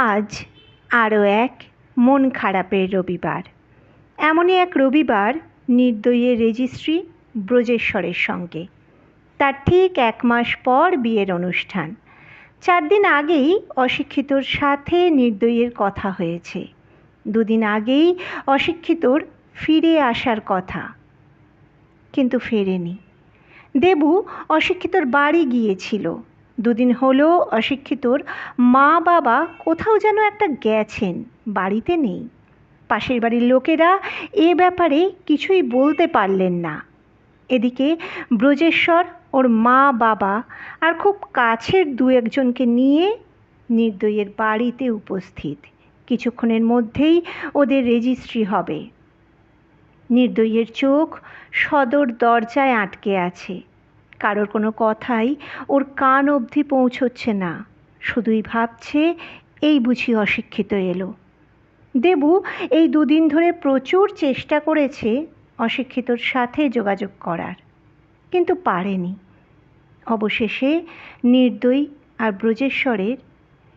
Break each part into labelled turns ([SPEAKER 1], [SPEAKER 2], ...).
[SPEAKER 1] আজ আরও এক মন খারাপের রবিবার। এমনই এক রবিবার নির্দয়ীর রেজিস্ট্রি ব্রজেশ্বরের সঙ্গে। তার ঠিক 1 মাস পর বিয়ের অনুষ্ঠান। 4 দিন আগেই অশিক্ষিতর সাথে নির্দয়ীর কথা হয়েছে। 2 দিন আগেই অশিক্ষিতর ফিরে আসার কথা, কিন্তু ফেরেনি। দেবু অশিক্ষিতর বাড়ি গিয়েছিল। 2 দিন হলো অশিক্ষিতর মা বাবা কোথাও যেন একটা গেছেন, বাড়িতে নেই। পাশের বাড়ির লোকেরা এ ব্যাপারে কিছুই বলতে পারলেন না। এদিকে ব্রজেশ্বর ওর মা বাবা আর খুব কাছের 2-1 জনকে নিয়ে নির্দয়ীর বাড়িতে উপস্থিত। কিছুক্ষণের মধ্যেই ওদের রেজিস্ট্রি হবে। নির্দয়ীর চোখ সদর দরজায় আটকে আছে। কারোর কোনো কথাই ওর কান অবধি পৌঁছচ্ছে না। শুধুই ভাবছে, এই বুঝি অশিক্ষিত এলো। দেবু এই 2 দিন ধরে প্রচুর চেষ্টা করেছে অশিক্ষিতর সাথে যোগাযোগ করার, কিন্তু পারেনি। অবশেষে নির্দয়ী আর ব্রজেশ্বরের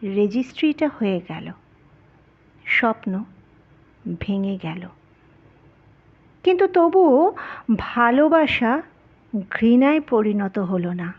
[SPEAKER 1] রেজিস্ট্রিটা হয়ে গেল। স্বপ্ন ভেঙে গেল। কিন্তু তবুও ভালোবাসা ঘৃণায় পরিণত হলো না।